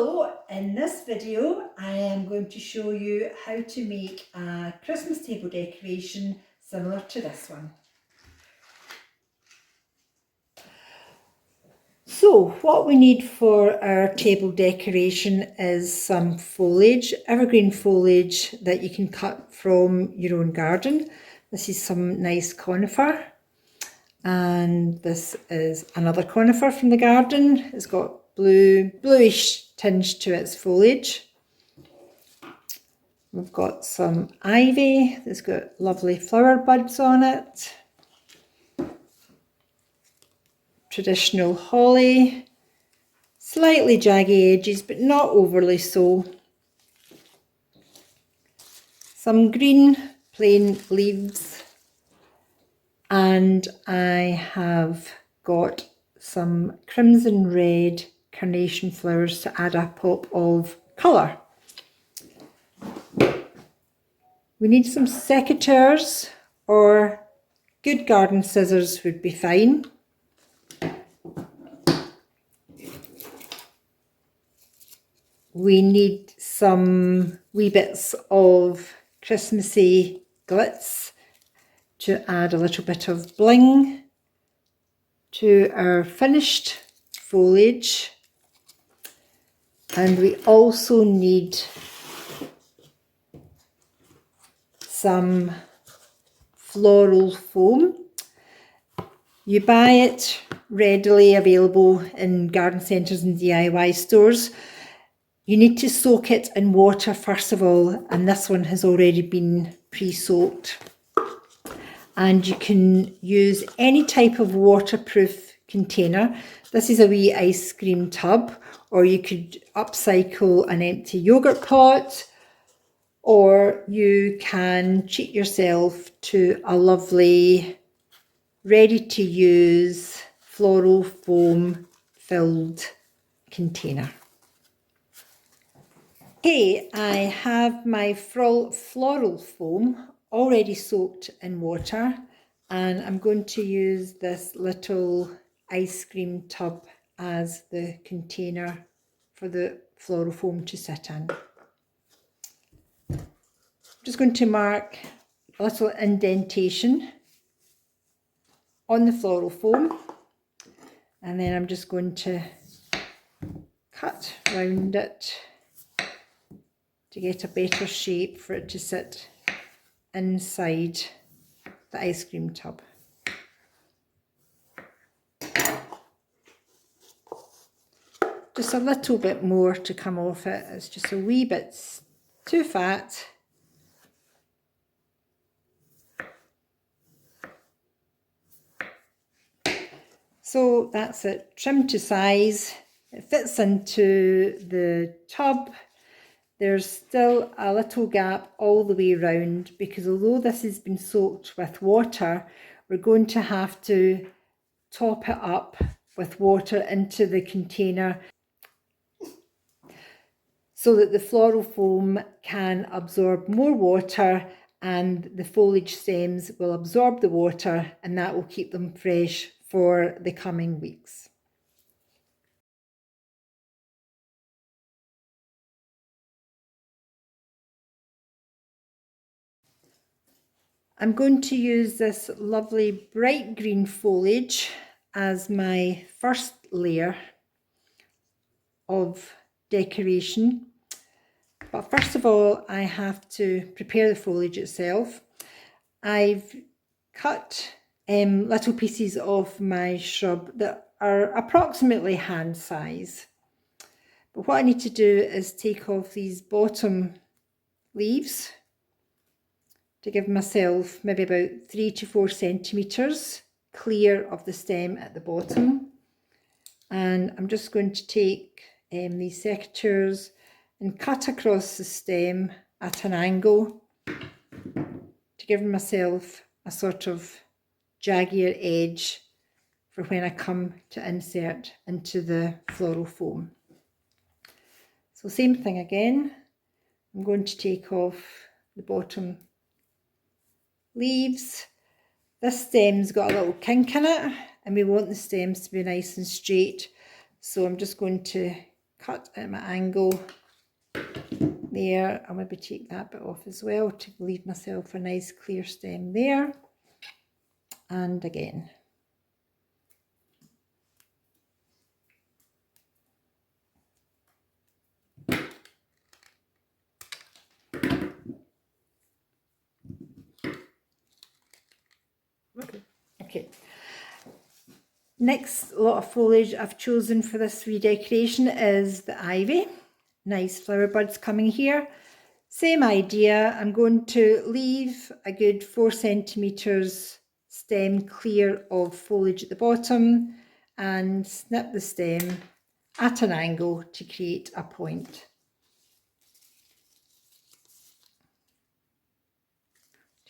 Hello, in this video I am going to show you how to make a Christmas table decoration similar to this one. So what we need for our table decoration is some foliage, evergreen foliage that you can cut from your own garden. This is some nice conifer, and this is another conifer from the garden. It's got bluish tinge to its foliage. We've got some ivy that's got lovely flower buds on it. Traditional holly, slightly jaggy edges but not overly so. Some green plain leaves, and I have got some crimson red carnation flowers to add a pop of colour. We need some secateurs, or good garden scissors would be fine. We need some wee bits of Christmassy glitz to add a little bit of bling to our finished foliage. And we also need some floral foam. You buy it readily available in garden centres and DIY stores. You need to soak it in water first of all, and this one has already been pre-soaked. And you can use any type of waterproof container. This is a wee ice cream tub, or you could upcycle an empty yogurt pot, or you can treat yourself to a lovely ready to use floral foam filled container. Okay, I have my floral foam already soaked in water, and I'm going to use this little ice cream tub as the container for the floral foam to sit in. I'm just going to mark a little indentation on the floral foam, and then I'm just going to cut round it to get a better shape for it to sit inside the ice cream tub. Just a little bit more to come off it. It's just a wee bit too fat. So that's it, trimmed to size. It fits into the tub. There's still a little gap all the way around, because although this has been soaked with water, we're going to have to top it up with water into the container so that the floral foam can absorb more water, and the foliage stems will absorb the water, and that will keep them fresh for the coming weeks. I'm going to use this lovely bright green foliage as my first layer of decoration. But first of all, I have to prepare the foliage itself. I've cut little pieces of my shrub that are approximately hand size. But what I need to do is take off these bottom leaves to give myself maybe about 3 to 4 centimetres clear of the stem at the bottom. And I'm just going to take these secateurs and cut across the stem at an angle to give myself a sort of jaggier edge for when I come to insert into the floral foam. So same thing again, I'm going to take off the bottom leaves. This stem's got a little kink in it, and we want the stems to be nice and straight, so I'm just going to cut at my angle there. I'll maybe take that bit off as well to leave myself a nice clear stem there. And again. Okay. Next lot of foliage I've chosen for this redecoration is the ivy. Nice flower buds coming here. Same idea, I'm going to leave a good 4 centimetres stem clear of foliage at the bottom and snip the stem at an angle to create a point.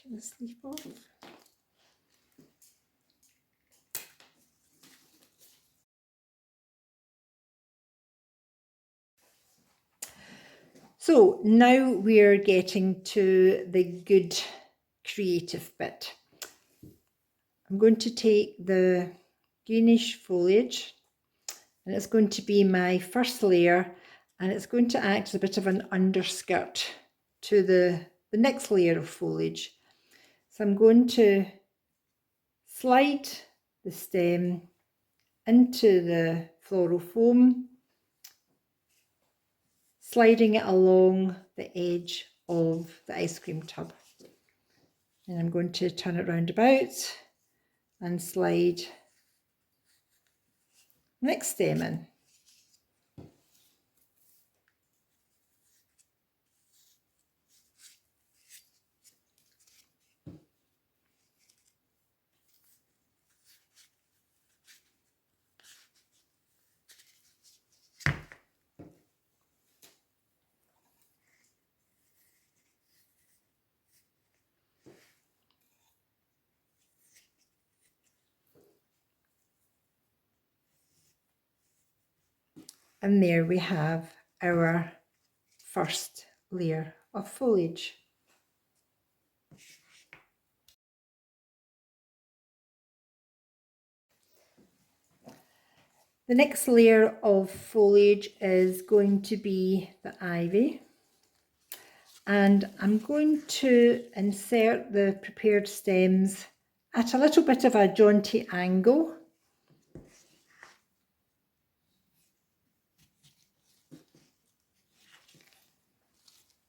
Take this leaf off. So now we're getting to the good creative bit. I'm going to take the greenish foliage and it's going to be my first layer, and it's going to act as a bit of an underskirt to the next layer of foliage. So I'm going to slide the stem into the floral foam, sliding it along the edge of the ice cream tub. And I'm going to turn it round about and slide next stem in. And there we have our first layer of foliage. The next layer of foliage is going to be the ivy. And I'm going to insert the prepared stems at a little bit of a jaunty angle.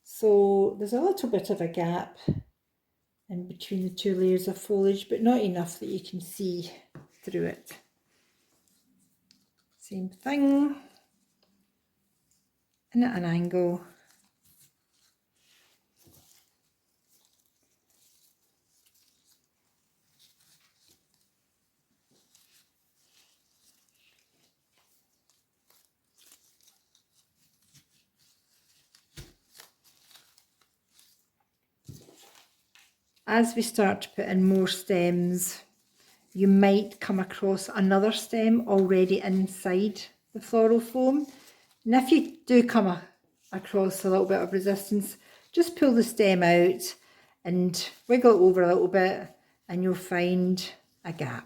So there's a little bit of a gap in between the two layers of foliage, but not enough that you can see through it. Same thing, and at an angle. As we start to put in more stems, you might come across another stem already inside the floral foam. And if you do come across a little bit of resistance, just pull the stem out and wiggle it over a little bit and you'll find a gap.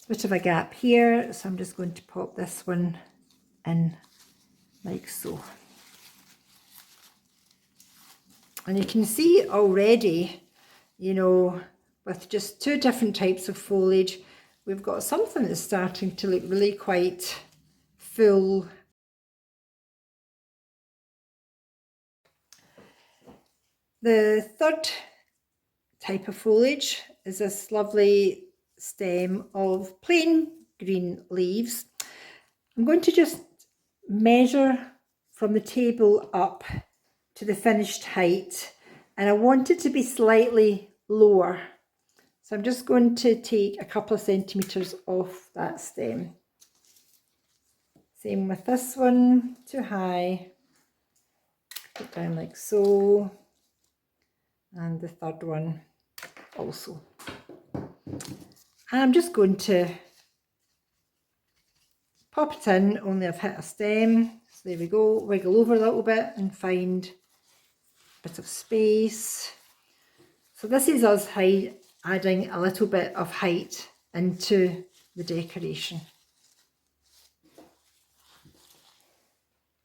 A bit of a gap here, so I'm just going to pop this one in like so. And you can see already, you know, with just two different types of foliage, we've got something that's starting to look really quite full. The third type of foliage is this lovely stem of plain green leaves. I'm going to just measure from the table up to the finished height, and I want it to be slightly lower. So I'm just going to take a couple of centimetres off that stem. Same with this one, too high. Put down like so. And the third one also. And I'm just going to pop it in, only I've hit a stem. So there we go, wiggle over a little bit and find a bit of space. So this is us adding a little bit of height into the decoration.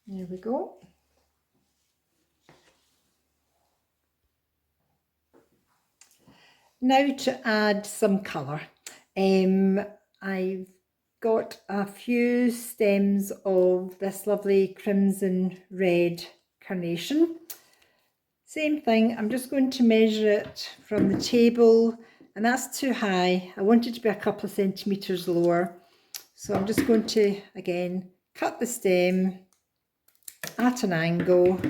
There we go. Now to add some colour. I've got a few stems of this lovely crimson red carnation. Same thing, I'm just going to measure it from the table, and that's too high. I want it to be a couple of centimetres lower. So I'm just going to, again, cut the stem at an angle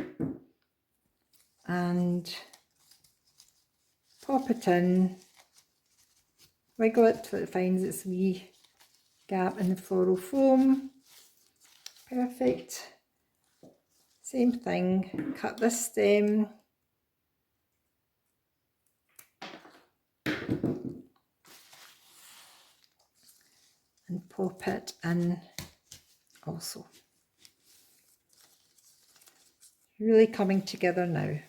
and pop it in, wiggle it till it finds its wee gap in the floral foam. Perfect. Same thing, cut this stem and pop it in also. Really coming together now.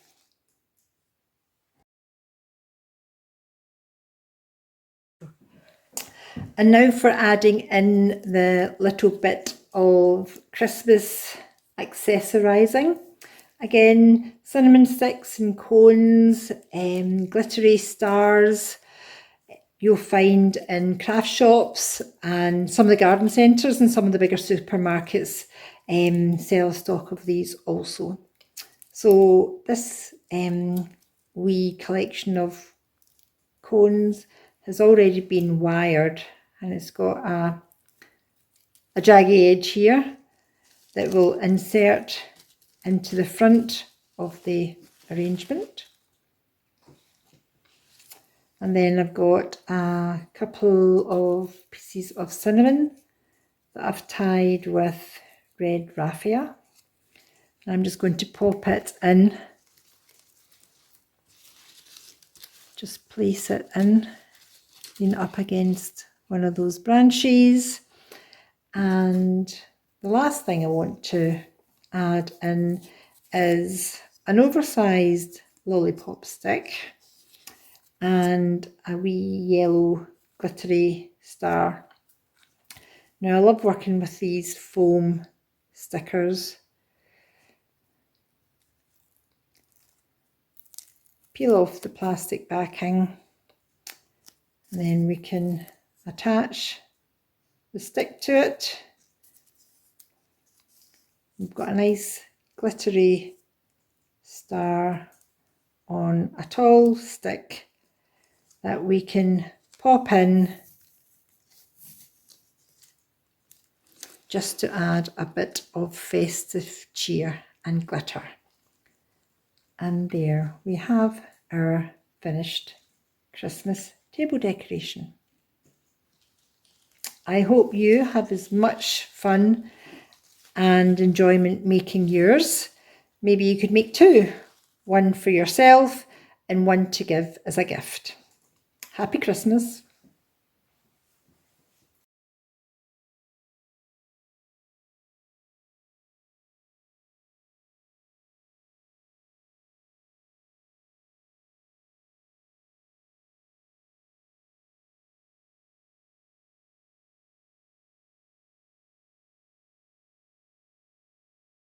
And now for adding in the little bit of Christmas accessorising. Again, cinnamon sticks and cones, glittery stars. You'll find in craft shops and some of the garden centres and some of the bigger supermarkets sell stock of these also. So this wee collection of cones has already been wired, and it's got a jaggy edge here that will insert into the front of the arrangement. And then I've got a couple of pieces of cinnamon that I've tied with red raffia. And I'm just going to pop it in. Just place it in, lean up against one of those branches. And the last thing I want to add in is an oversized lollipop stick and a wee yellow glittery star. Now I love working with these foam stickers. Peel off the plastic backing, and then we can attach the stick to it. We've got a nice glittery star on a tall stick that we can pop in just to add a bit of festive cheer and glitter. And there we have our finished Christmas table decoration. I hope you have as much fun and enjoyment making yours. Maybe you could make two, one for yourself and one to give as a gift. Happy Christmas.